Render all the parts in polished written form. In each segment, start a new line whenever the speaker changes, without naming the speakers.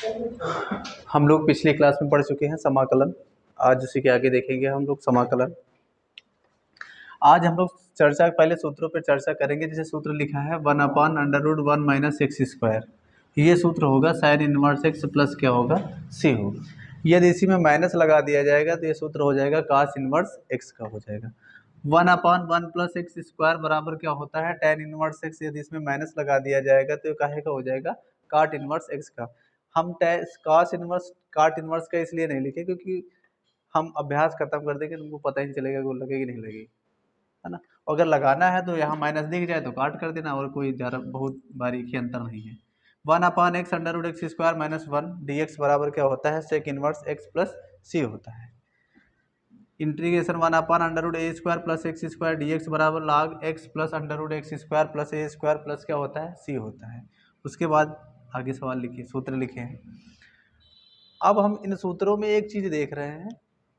हम लोग पिछली क्लास में पढ़ चुके हैं समाकलन। आज उसी के आगे देखेंगे हम लोग समाकलन। आज हम लोग चर्चा पहले सूत्रों पर चर्चा करेंगे। जैसे सूत्र लिखा है 1/√1 - x²। ये सूत्र होगा sin इनवर्स x प्लस क्या होगा c होगा। यदि इसी में माइनस लगा दिया जाएगा तो ये सूत्र हो जाएगा cos इनवर्स x का हो जाएगा। 1/1 + x² बराबर क्या होता है tan इनवर्स x। यदि इसमें माइनस लगा दिया जाएगा तो ये काहे का हो जाएगा cot इनवर्स x का। हम cos इनवर्स cot इनवर्स का इसलिए नहीं लिखे क्योंकि हम अभ्यास खत्म कर देंगे तुमको पता ही नहीं चलेगा कि वो लगेगी नहीं लगेगी, है ना। अगर लगाना है तो यहाँ माइनस दिख जाए तो काट कर देना, और कोई ज़्यादा बहुत बारीकी अंतर नहीं है। 1/x - 1 dx बराबर क्या होता है sec inverse x plus c होता है। इंटीग्रेशन 1/√a² + x² dx बराबर log x plus √x² plus a² plus क्या होता है c होता है। उसके बाद आगे सवाल लिखिए, सूत्र लिखे हैं। अब हम इन सूत्रों में एक चीज़ देख रहे हैं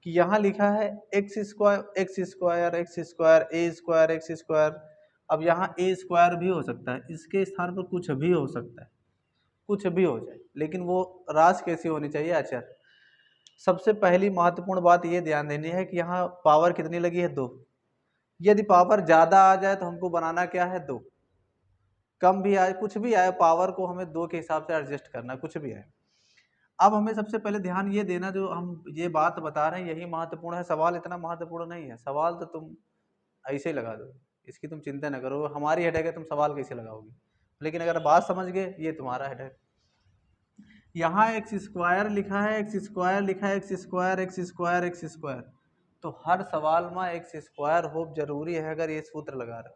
कि यहाँ लिखा है x² a²। अब यहाँ a² भी हो सकता है, इसके स्थान पर कुछ भी हो सकता है, कुछ भी हो जाए, लेकिन वो राशि कैसी होनी चाहिए अचर। सबसे पहली महत्वपूर्ण बात ये ध्यान देनी है कि यहाँ पावर कितनी लगी है 2। यदि पावर ज़्यादा आ जाए तो हमको बनाना क्या है 2, कम भी आए कुछ भी आए पावर को हमें 2 के हिसाब से एडजस्ट करना, कुछ भी आए। अब हमें सबसे पहले ध्यान ये देना, जो हम ये बात बता रहे हैं यही महत्वपूर्ण है। सवाल इतना महत्वपूर्ण नहीं है, सवाल तो तुम ऐसे ही लगा दो, इसकी तुम चिंता न करो। हमारी हेडेक है तुम सवाल कैसे लगाओगे, लेकिन अगर बात समझ गए ये तुम्हारा हेडेक। यहाँ x² लिखा है, x² लिखा है, x², तो हर सवाल में x² हो जरूरी है अगर ये सूत्र लगा रहे हो।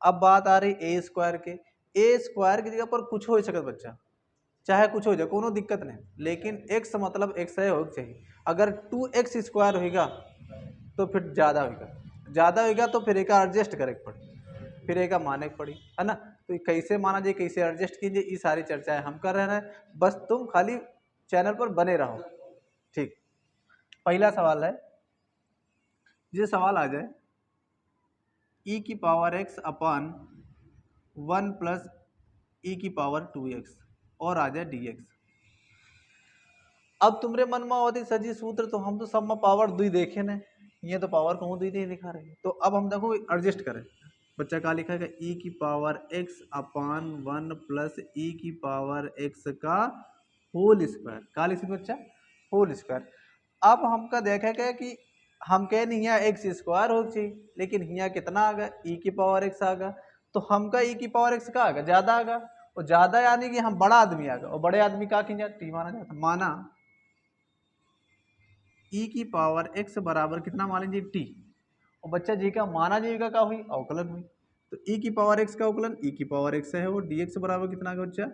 अब बात आ रही a² के। a² की जगह पर कुछ हो सकता बच्चा, चाहे कुछ हो जाए कोनो दिक्कत नहीं, लेकिन x मतलब x हो चाहिए। अगर 2x² होगा तो फिर ज़्यादा होगा तो फिर एक एडजस्ट करे पड़े, फिर एक माने पड़ी, है ना। तो कैसे माना जाए कैसे एडजस्ट कीजिए, ये सारी चर्चाएं हम कर रहे हैं, बस तुम खाली चैनल पर बने रहो। ठीक, पहला सवाल है, ये सवाल आ जाए e⁻x/1 + e⁻2x और आ जाए dx। अब तुम्हारे मन में होती सजी सूत्र तो हम तो सब में पावर 2 देखे न, ये तो पावर कहूँ 2 नहीं दिखा रहे। तो अब हम देखो एडजस्ट करें, बच्चा क्या लिखा है e⁻x/1 + e⁻x का होल स्क्वायर। क्या लिख बच्चा होल स्क्वायर। अब हमका देखेगा कि हम कह नहीं यहाँ x² हो चाहिए, लेकिन यहाँ कितना आ गया e⁻x आ गया, तो हमका e⁻x का आ गया ज़्यादा आ गया, और ज़्यादा यानी कि हम बड़ा आदमी आ गया, और बड़े आदमी का खींचा टी माना जाता। माना e⁻x बराबर कितना मान लीजिए टी, और बच्चा जी का माना जाएगा क्या हुई अवकलन हुई, तो e⁻x का अवकलन e⁻x है, और dx बराबर कितना आ गया बच्चा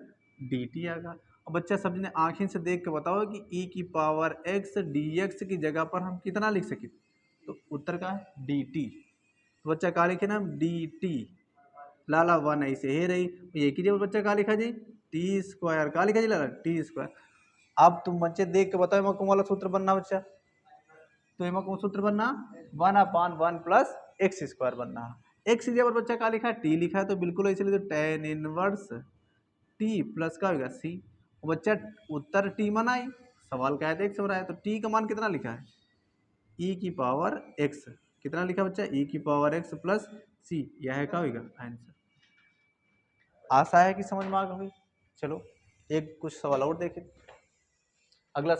dt आ गया। और बच्चा सबने आँखिन से देख के बताओ कि e⁻x dx की जगह पर हम कितना लिख सके, तो उत्तर का है dt। तो बच्चा क्या लिखे ना dt, लाला 1 ऐसे ही रही, ये कीजिए बच्चा क्या लिखा जी t², क्या लिखा जी लाला t²। अब तुम बच्चे देख के बताओ मैं कौन वाला सूत्र बनना बच्चा, तो यहाँ कौन सूत्र बनना 1/1 + x² बनना। x की जगह बच्चा क्या लिखा है t लिखा है, तो बिल्कुल इसलिए तो tan इनवर्स t प्लस का होगा c। बच्चा उत्तर t माना ही, सवाल क्या है x हो रहा है, तो t का मान कितना लिखा है e⁻x, कितना लिखा बच्चा e⁻x + c, यह क्या होगा आंसर। आशा है कि समझ में आ गई। चलो एक कुछ सवाल और देखें। अगला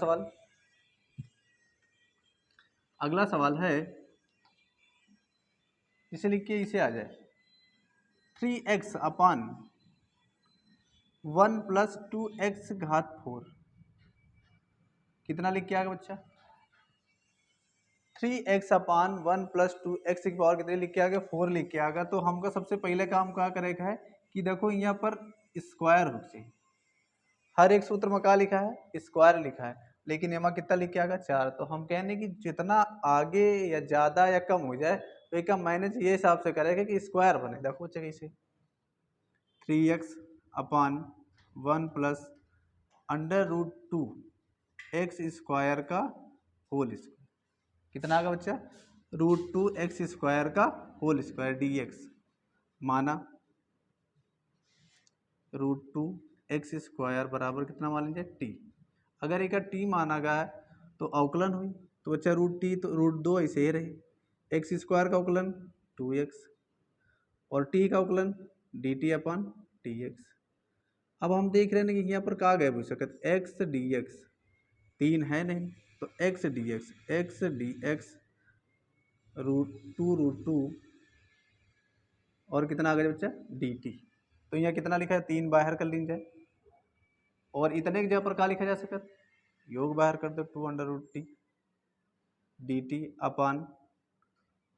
सवाल है, इसे लिख के इसे आ जाए 3x/1 + 2x⁴ कितना लिख के आएगा बच्चा 3x/1 + 2x की पावर कितने लिख के आ गया 4 लिख के आ गया। तो हमका सबसे पहले काम क्या करेगा है कि देखो यहाँ पर स्क्वायर हो चाहिए, हर एक सूत्र में क्या लिखा है स्क्वायर लिखा है, लेकिन यहाँ कितना लिख के आ गया 4। तो हम कहने कि जितना आगे या ज़्यादा या कम हो जाए तो एक मैनेज ये हिसाब से करेगा कि स्क्वायर बने। देखो बच्चा कैसे 3x/1 + √2x² का होल स्क्वायर कितना आ गया बच्चा √2x² का होल स्क्वायर dx, माना √2x² बराबर कितना मान लीजिए t। अगर एक टी माना गया है तो अवकलन हुई, तो बच्चा रूट टी, तो रूट 2 ऐसे ही रही। एक्स स्क्वायर का अवकलन 2x और टी का अवकलन डी टी अपन डी एक्स। अब हम देख रहे हैं कि यहाँ पर कहाँ गए पूछ सकते, एक्स डी एक्स 3 है नहीं, तो x d x root two और कितना आ गया बच्चा डी टी। तो यहाँ कितना लिखा है 3 बाहर कर लीजिए जाए, और इतने की जगह पर क्या लिखा जा सकता, योग बाहर कर दो 2 under root T D T upon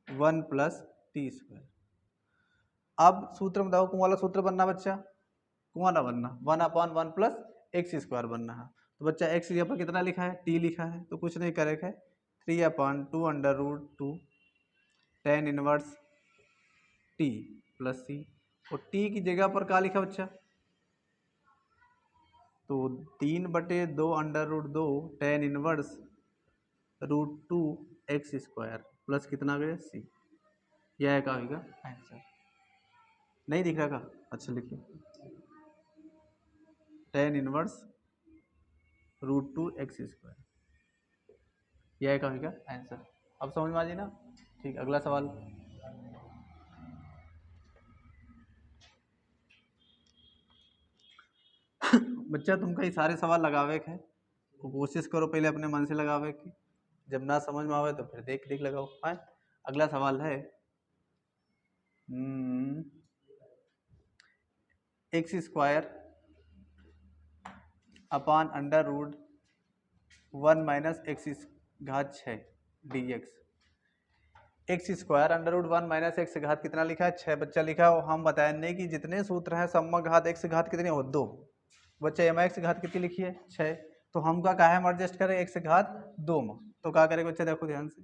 1 plus T square. अब सूत्र बताओ, कौन वाला सूत्र बनना बच्चा, कौन वाला बनना, 1 अपान 1 प्लस एक्स स्क्वायर बनना है। तो बच्चा एक्स यहाँ पर कितना लिखा है, टी लिखा है, तो कुछ नहीं करेगा, 3 upon 2 under root 2 tan inverse T plus C, और टी की जगह पर क्या लिखा बच्चा, तो 3/2 under root 2 tan inverse root 2 x square plus कितना गया सी। यह है क्या होगा आंसर। नहीं दिख रहा का, अच्छा लिखिए tan inverse root 2 x square, यह क्या होगा आंसर। अब समझ में आ जाए ना, ठीक। अगला सवाल, बच्चा तुम कई सारे सवाल लगावे के, तो कोशिश करो पहले अपने मन से लगावे की, जब ना समझ में आवे तो फिर देख देख लगाओ। हाँ, अगला सवाल है x square upon under root 1 minus x घात 6 d x square under root 1 minus x घात कितना लिखा है 6 बच्चा लिखा है। और हम बताएंगे कि जितने सूत्र हैं सम्मा घात एक्स घात कितने हो 2 बच्चा, एम एक्स घात कितनी लिखी है 6, तो हम का कहा है एडजस्ट करें एक्स घात 2 में, तो क्या करेंगे बच्चा देखो ध्यान से,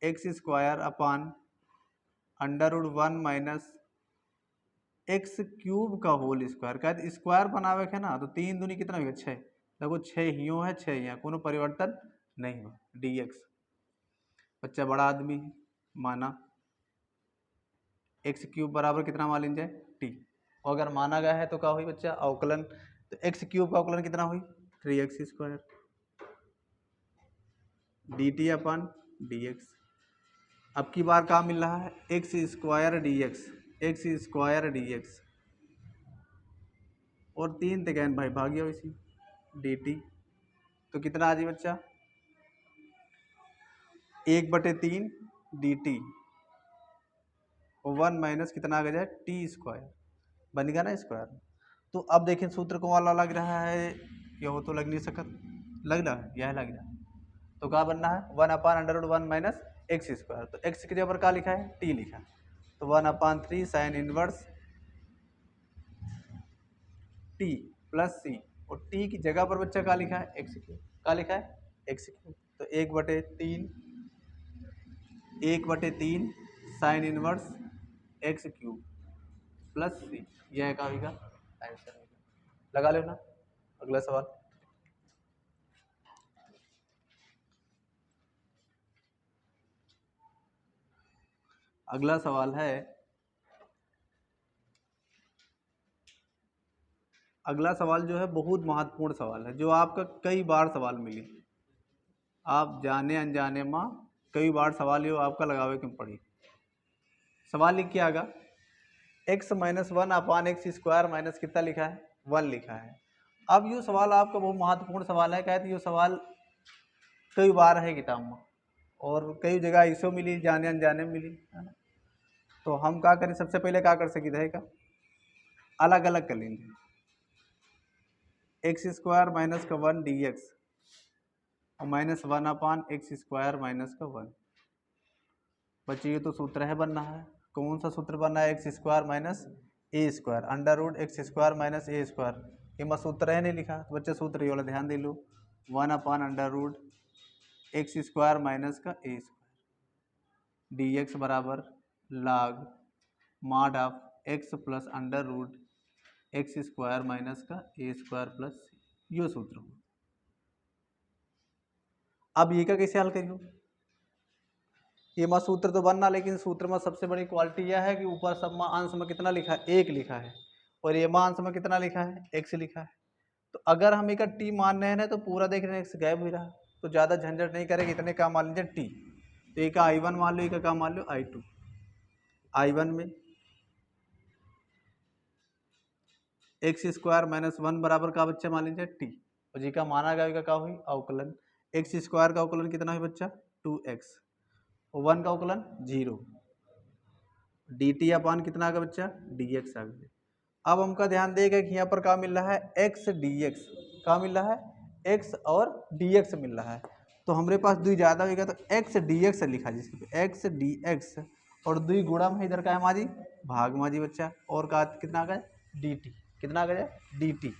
x square upon under root 1 minus x cube का होल स्क्वायर, क्या स्क्वायर बनावे के ना, तो 3 दूनी कितना होगा 6, देखो 6 हियो है 6 यहाँ, कोनो परिवर्तन नहीं हुआ डी एक्स। बच्चा बड़ा आदमी है, माना एक्स क्यूब बराबर कितना मान लीजिए टी, और अगर माना गया है तो क्या हुई बच्चा अवकलन, तो एक्स क्यूब का अवकलन कितना हुई 3x स्क्वायर डी टी अपन डी एक्स। अब की बार क्या मिल रहा है एक्स स्क्वायर डी एक्स और 3 तक भाई भाग्य इसी डी टी, तो कितना आ जाए बच्चा 1/3 डी टी और 1 माइनस कितना आ गया टी स्क्वायर, बनेगा ना स्क्वायर। तो अब देखें सूत्र को वाला लग रहा है, ये हो तो लग नहीं सकता, लग रहा है यह लग रहा है, तो क्या बनना है 1 upon under root 1 minus x square, तो एक्स की जगह पर क्या लिखा है टी लिखा है, तो 1/3 sine inverse T plus C, और टी की जगह पर बच्चा क्या लिखा है एक्स क्यूब, क्या लिखा है एक्स क्यूब, तो 1/3 sine inverse X cube plus C, यह क्या होगा आंसर होगा। लगा लेना। अगला सवाल, अगला सवाल है, अगला सवाल जो है बहुत महत्वपूर्ण सवाल है, जो आपका कई बार सवाल मिली, आप जाने अनजाने में कई बार सवाल ये आपका लगावे क्यों पड़ी। सवाल लिख के आगा एक्स माइनस 1 अपान एक्स स्क्वायर माइनस कितना लिखा है 1 लिखा है। अब ये सवाल आपका बहुत महत्वपूर्ण सवाल है, कहते ये सवाल कई बार है किताब में और कई जगह इसो मिली जाने अनजाने में मिली है ना। तो हम क्या करें, सबसे पहले क्या कर सकी रहेगा अलग अलग कर लेंगे, एक्स स्क्वायर माइनस का 1 डी एक्स और माइनस 1 अपान एक्स स्क्वायर माइनस का 1। बच्चे ये तो सूत्र है बनना है, कौन सा सूत्र बनना है x square minus A square under root x square minus A square, ये मैं सूत्र है नहीं लिखा, तो बच्चे सूत्र ये वाला ध्यान दे लो 1 upon under root x square minus का ए स्क्वायर डी एक्स बराबर log mod of x plus under root x square minus का ए स्क्वायर प्लस यो सूत्र हो। अब ये का कैसे हल करियो, ये माँ सूत्र तो बनना, लेकिन सूत्र में सबसे बड़ी क्वालिटी यह है कि ऊपर सब में अंश में कितना लिखा है 1 लिखा है, और ये माँ अंश में कितना लिखा है x लिखा है, तो अगर हम एक टी मान रहे हैं तो पूरा देख रहे हैं एक्स गायब हो रहा, तो ज़्यादा झंझट नहीं करेंगे, इतने का मान लीजिए टी। तो एक I1 मान लो, एक का मान लो I2। I1 में एक्स स्क्वायर माइनस वन बराबर का बच्चा मान लीजिए टी, और जी का माना गया का हुई अवकलन, एक्स स्क्वायर का अवकलन कितना है बच्चा 2x, और वन का अवकलन 0, डी टी अपान कितना आ गया बच्चा dx आ गया। अब हमका ध्यान देगा कि यहाँ पर क्या मिल रहा है x dx, क्या मिल रहा है x और dx मिल रहा है, तो हमारे पास दुई ज़्यादा होगा तो x dx लिखा जिसके x dx, और दुई गुणा में इधर का है माजी भाग माजी बच्चा, और का कितना आ गया dt, कितना आ गया dt,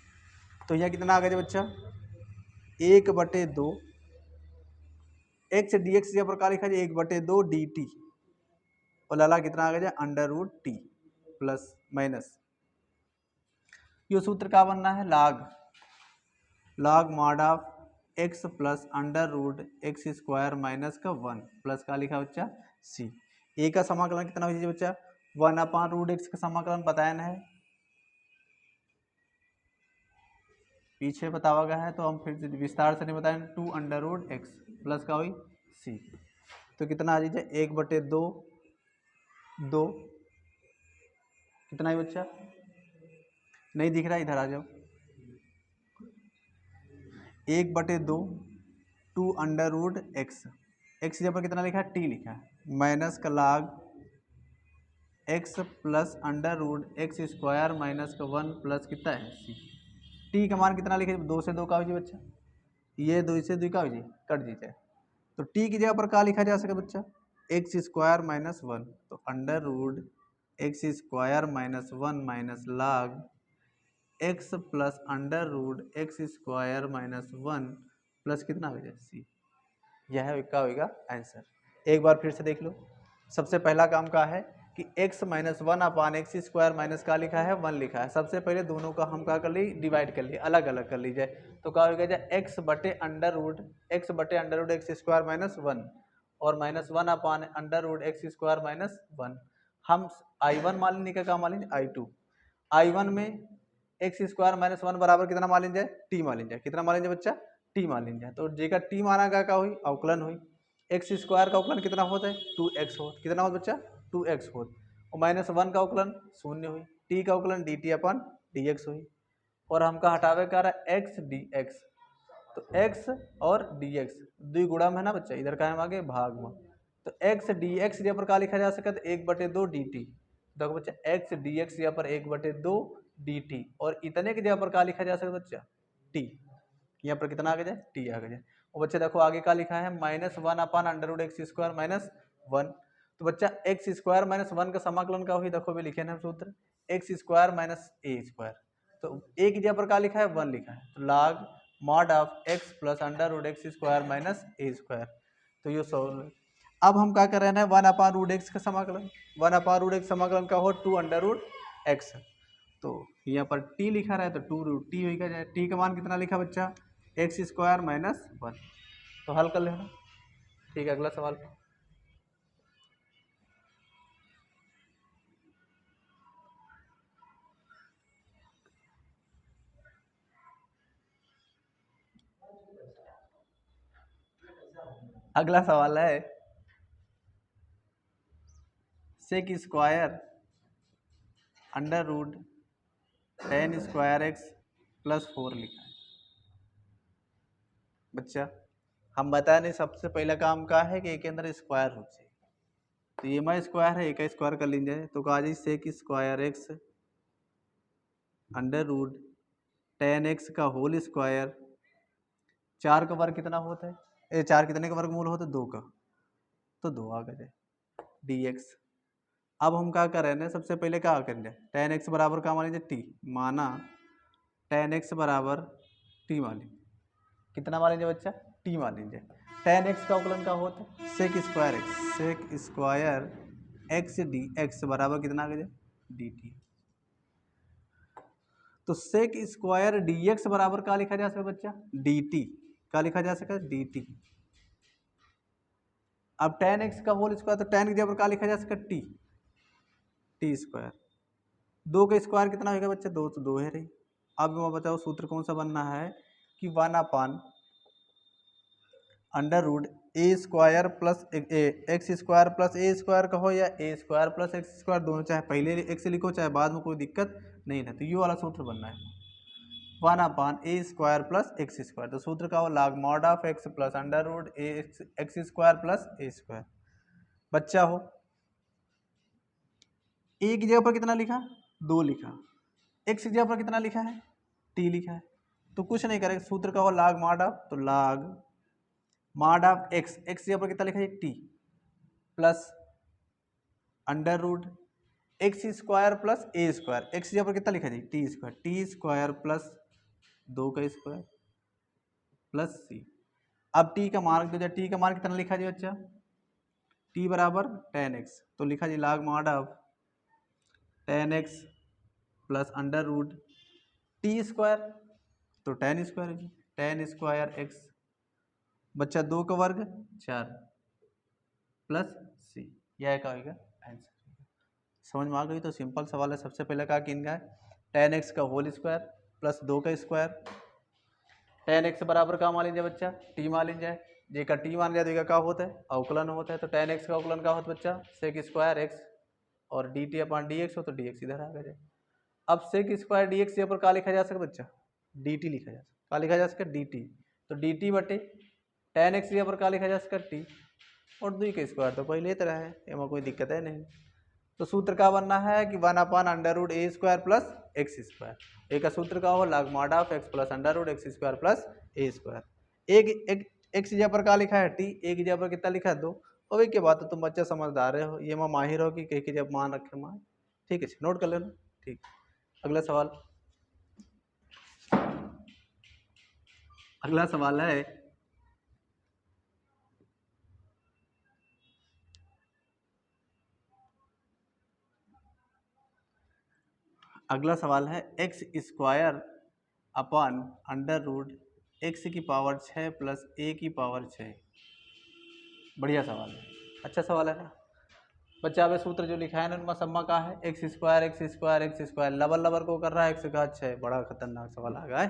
तो यहाँ कितना आ गया बच्चा 1/2 x dx यहाँ पर क्या लिखा जाए 1/2 dt, और लाला कितना आ गया √t प्लस माइनस, ये सूत्र क्या बनना है log mod of x plus √x square minus का 1 प्लस का लिखा बच्चा c। ए का समाकलन कितना हो जाए बच्चा 1/√x का समाकलन बताया ना है, पीछे बतावा गया है, तो हम फिर विस्तार से नहीं बताएंगे, 2√x प्लस का हुई c, तो कितना आ जाइए 1/2 2, कितना है बच्चा नहीं दिख रहा, इधर आ जाओ 1/2 2√x, x यहाँ पर कितना लिखा है टी लिखा है, माइनस का log x plus √x square minus का 1 प्लस कितना है c, टी का मान कितना लिखे 2 से 2 का हो जी बच्चा, ये 2 से 2 का हो जी कट दीजिए, तो टी की जगह पर क्या लिखा जा सके बच्चा एक्स स्क्वायर माइनस 1, तो √x square minus 1 minus log x plus √x square minus 1 plus कितना हो जाए c, यह क्या होगा आंसर। एक बार फिर से देख लो, सबसे पहला काम का है कि x minus 1/x square minus का लिखा है 1 लिखा है, सबसे पहले दोनों का हम क्या कर ली डिवाइड कर लिए, अलग अलग कर लीजिए, तो क्या होगा x बटे √x स्क्वायर माइनस 1 और माइनस 1/√x स्क्वायर माइनस 1, हम I1 मान लेंगे, क्या मान लेंगे I2, I1 में एक्स स्क्वायर माइनस 1 बराबर कितना मान लीजिए टी मान लीजिए, कितना मान लीजिए बच्चा टी मान लीजिए, तो जे का टी माना गया क्या हुई अवकलन हुई, एक्स स्क्वायर का अवकलन कितना होता है 2x हो, कितना होता बच्चा 2x हो, और माइनस 1 का अवकलन 0 हुई, टी का अवकलन dt अपन dx हुई, और हमका हटावे का रहा है x dx, तो x और dx दुई गुणा में है ना बच्चा, इधर का है आगे भाग में, तो x dx यहाँ पर क्या लिखा जा सकता है 1/2 dt, देखो बच्चा x dx यहाँ पर 1/2 dt, और इतने की जगह पर क्या लिखा जा सकता है बच्चा t, यहाँ पर कितना आ गया t आ गया, और बच्चा देखो आगे क्या लिखा है -1/√x स्क्वायर माइनस 1, तो बच्चा x स्क्वायर माइनस 1 का समाकलन का हुई, देखो भी लिखे ना सूत्र x square minus a square, तो a की जगह पर क्या लिखा है 1 लिखा है, तो log mod of x plus √x square minus a square, तो ये सॉल्व। अब हम क्या कर रहे हैं 1/√x का समाकलन, 1/√x समाकलन का हो 2√x, तो यहाँ पर t लिखा रहा है तो 2√t होगा जाए, t का मान कितना लिखा बच्चा x स्क्वायर माइनस 1, तो हल कर लेना। ठीक है, अगला सवाल। अगला सवाल है sec square √tan square x plus 4 लिखा है बच्चा, हम बता नहीं सबसे पहला काम का है कि एक के अंदर स्क्वायर हो चाहिए, तो ये मैं स्क्वायर है एक स्क्वायर कर लीजिए, तो कहा जी sec square x √tan x का होल स्क्वायर, 4 का वर्ग कितना होता है, ये 4 कितने का वर्गमूल होता है 2 का, तो 2 आ गए dx। अब हम क्या कर रहे हैं सबसे पहले क्या करेंगे tan x बराबर क्या मान लीजिए t, माना tan x बराबर t मान लीजिए, कितना मान लीजिए बच्चा t मान लीजिए, tan x का अवकलन क्या होता है sec square x, sec square x dx बराबर कितना आ गया dt, तो सेक स्क्वायर dx बराबर क्या लिखा जा सकता बच्चा dt, क्या लिखा जा सकता dt। अब tan x का होल स्क्वायर, तो tan की जगह पर क्या लिखा जा सकता t, t स्क्वायर, 2 का स्क्वायर कितना होगा बच्चा 2, तो 2 है रही, अब मैं बताओ सूत्र कौन सा बनना है कि 1 under root a square plus x square plus a square कहो या a square plus x square, दोनों चाहे पहले एक्स लिखो चाहे बाद में, कोई दिक्कत नहीं है। तो ये वाला सूत्र बनना है 1/a square plus x square. तो सूत्र का हो log mod of x plus under root a x square plus a square. बच्चा हो ए की जगह पर कितना लिखा 2 लिखा, एक्स की जगह पर कितना लिखा है t लिखा है। तो कुछ नहीं करेगा, सूत्र का हो लॉग मॉड ऑफ, तो log mod of x, x की जगह पर कितना लिखा है t plus under root x square plus a square, x की जगह पर कितना लिखा है टी स्क्वायर प्लस 2 का स्क्वायर प्लस सी। अब टी का मान दो, टी का मान कितना लिखा जी बच्चा, टी बराबर tan x, तो लिखा जी log mod of tan x plus under root t square, तो tan स्क्वायर जी, tan स्क्वायर x बच्चा 2 का वर्ग 4 प्लस सी, यह क्या होगा आंसर। समझ में आ गई। तो सिंपल सवाल है। सबसे पहले क्या किनका है tan x का होल स्क्वायर प्लस 2 का स्क्वायर, tan x बराबर का मान लीजिए बच्चा t मान लीजिए, जे का t मान लिया तो क्या होता है अवकलन होता है। तो tan x का अवकलन क्या होता है बच्चा सेक स्क्वायर x, और dt अपॉन dx हो तो dx इधर आ गया। अब सेक स्क्वायर dx यहाँ पर क्या लिखा जा सकता बच्चा dt लिखा जा सकता, क्या लिखा जा सकता dt, तो dt बटे tan x यहाँ पर क्या लिखा जा सकता t, और 2 का स्क्वायर तो पहले तरह है, इसमें कोई दिक्कत है नहीं। तो सूत्र का बनना है कि 1/√a square plus x square. एक का सूत्र का हो log mod of x plus under root x square plus a square. एक एक्स की जगह पर क्या लिखा है टी, एक की जगह पर कितना लिखा है 2। और एक के बाद तो तुम बच्चा समझदार हो, ये मैं माहिर हो कि कहीं की जब मान रखे मान, ठीक है नोट कर लेना। ठीक, अगला सवाल, अगला सवाल है अगला सवाल है x square upon under root x की पावर 6 प्लस ए की पावर 6। बढ़िया सवाल है, अच्छा सवाल है ना बच्चा। अब सूत्र जो लिखा है ना उनमें सम्मा का है x square x square x square, लबर को कर रहा है एक्स का 6। बड़ा खतरनाक सवाल आ गया है।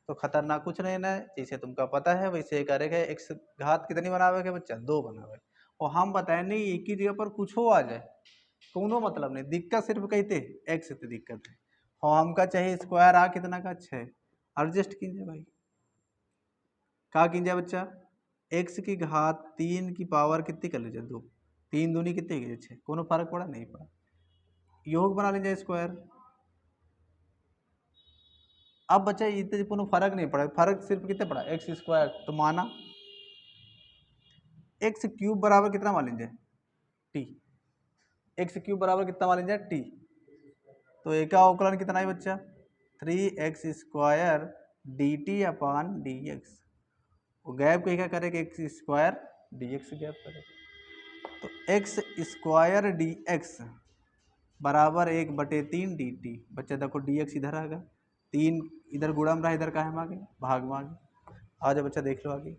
तो खतरनाक कुछ नहीं ना, जैसे तुमका पता है वैसे करेगा। एक्स घात कितनी बनावे बच्चा 2 बनावे, और हम बताए नहीं एक ही जगह पर कुछ हो आ जाए कोनो मतलब नहीं, दिक्कत सिर्फ कहते एक्स से दिक्कत है। हम का चाहिए स्क्वायर आ कितना का 6, एडजस्ट कीजिए भाई, क्या कीजिए बच्चा एक्स की घात 3 की पावर कितनी कर लीजिए 2, 3 दूनी कितनी कीजिए 6, कोनो फर्क पड़ा नहीं पड़ा, योग बना लीजिए स्क्वायर। अब बच्चा इतने कोनो फर्क नहीं पड़ा, फर्क सिर्फ कितने पड़ा एक्स स्क्वायर, तो माना एक्स क्यूब बराबर कितना मान लीजिए टी, एक्स क्यूब बराबर कितना मान लीजिए टी, तो एक का अवकलन कितना है बच्चा 3x square D T upon D x, वो गैप को क्या करेगा x square d x gap करेगा। तो एक्स स्क्वायर डी एक्स बराबर 1/3 डी टी। बच्चा देखो डी एक्स इधर आ गया, 3 इधर गुणा में रहा, इधर का है आगे भाग में आगे। आ जाओ बच्चा देख लो आगे,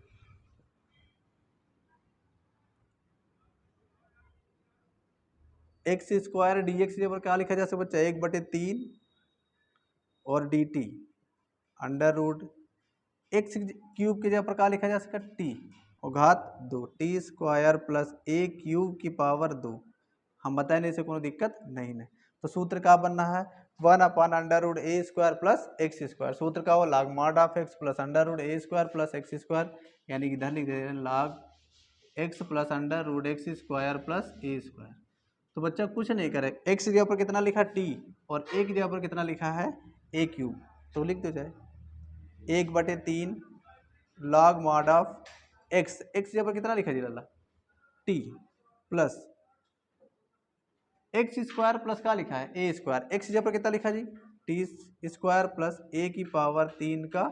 एक्स स्क्वायर डी एक्स पर क्या लिखा जा सकता बच्चा 1/3 और d t under root x cube की जगह पर क्या लिखा जा सकता टी और घात 2 टी स्क्वायर प्लस ए क्यूब की पावर 2। हम बताए नहीं, इसे कोई दिक्कत नहीं है। तो सूत्र का बनना है 1/√a square plus x square. सूत्र का वो log mod of x plus under root a square plus x square, यानी कि इधर लिख दे रहे हैं log x plus under root x square plus a square. तो बच्चा कुछ नहीं करे, एक्स की जगह पर कितना लिखा टी और ए की जगह पर कितना लिखा है ए क्यूब, तो लिख दो जाए 1/3 log mod of x, x जगह पर कितना लिखा जी लाला t plus x square plus क्या लिखा है ए स्क्वायर, एक्स जगह पर कितना लिखा G T square plus a की पावर 3 का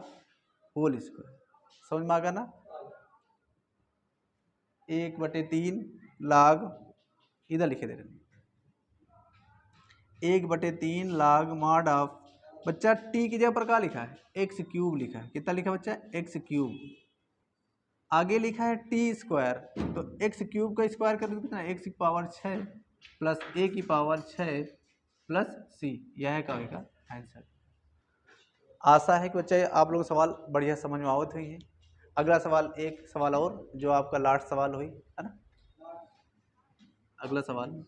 होल स्क्वायर। समझ में आ गया ना, 1/3 लॉग, इधर लिखे दे रहे 1/3 लॉग मॉड ऑफ बच्चा टी की जगह पर क्या लिखा है एक्स क्यूब लिखा है, कितना लिखा है बच्चा एक्स क्यूब, आगे लिखा है टी स्क्वायर, तो एक्स क्यूब का स्क्वायर कर दो कितना एक्स की पावर 6 प्लस ए की पावर 6 प्लस सी, यह का होगा आंसर। आशा है कि बच्चे आप लोगों को सवाल बढ़िया समझ में आवत हुई है। अगला सवाल, एक सवाल और जो आपका लास्ट सवाल हुई है ना। अगला सवाल,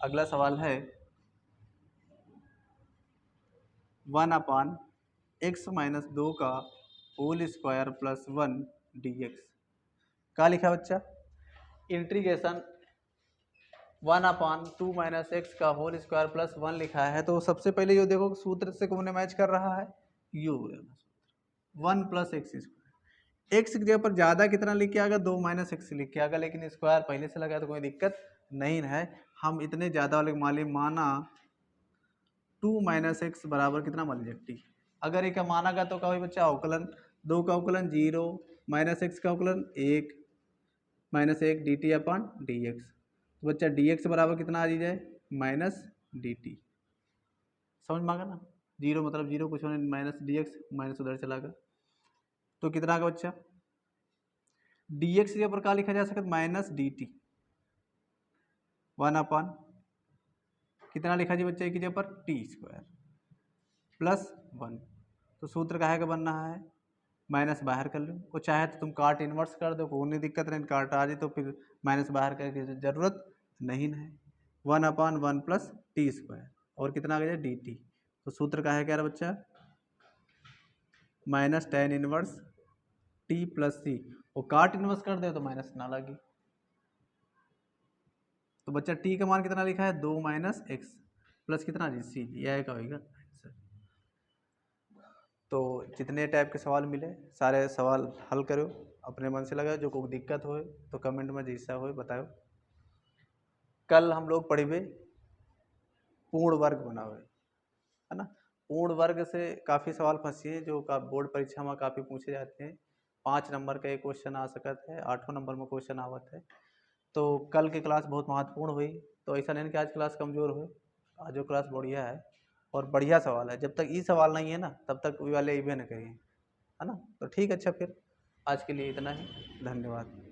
अगला सवाल है 1/x-2 का होल स्क्वायर प्लस 1 dx। क्या लिखा है बच्चा? इंटीग्रेशन 1/2 - x का होल स्क्वायर प्लस 1 लिखा है। तो सबसे पहले ये देखो सूत्र से कौन मैच कर रहा है, यू 1 + x²। एक्स की जगह पर ज़्यादा कितना लिख के आएगा, 2 - x लिख के आएगा, लेकिन स्क्वायर पहले से लगा तो कोई दिक्कत नहीं है। हम इतने ज़्यादा वाले मालिक माना 2 - x बराबर कितना मान लीजिए t। अगर एक माना गया तो क्या हुई बच्चा, अवकलन 2 का अवकलन 0 - x का अवकलन 1 -1 dt/dx। तो बच्चा dx बराबर कितना आ जाए, -dt। समझ में आ गया ना, 0 मतलब 0 कुछ होने, -dx माइनस उधर चला गया तो कितना आ गया बच्चा, dx के ऊपर क्या लिखा जा सकता है, -dt 1/, कितना लिखा जी बच्चा की जगह पर, t² + 1। तो सूत्र काहे का बन रहा है, माइनस बाहर कर लो, वो चाहे तो तुम काट इन्वर्स कर दो, कोई दिक्कत नहीं, काट आ जाए तो फिर माइनस बाहर करके जरूरत नहीं है। 1/1 + t² और कितना आ गया dt। तो सूत्र काहे क्या रहा बच्चा, -tan 1 t + c, वो काट इन्वर्स कर दे तो माइनस ना लगी। तो बच्चा t का मान कितना लिखा है, 2 - x प्लस कितना जी c, यह का होगा आंसर। तो जितने टाइप के सवाल मिले सारे सवाल हल करो, अपने मन से लगाओ, जो कोई दिक्कत हो तो कमेंट में जैसा हो बताओ। कल हम लोग पढ़े पूर्ण वर्ग बनावे, है ना। पूर्ण वर्ग से काफ़ी सवाल फंसी है जो बोर्ड परीक्षा में काफ़ी पूछे जाते हैं। 5 नंबर का एक क्वेश्चन आ सकता है, 8 नंबर में क्वेश्चन आवत है। तो कल की क्लास बहुत महत्वपूर्ण हुई, तो ऐसा नहीं कि आज क्लास कमज़ोर हो, आज जो क्लास बढ़िया है और बढ़िया सवाल है। जब तक ये सवाल नहीं है ना तब तक वे वाले इवे न करिए, है ना। तो ठीक, अच्छा फिर आज के लिए इतना ही, धन्यवाद।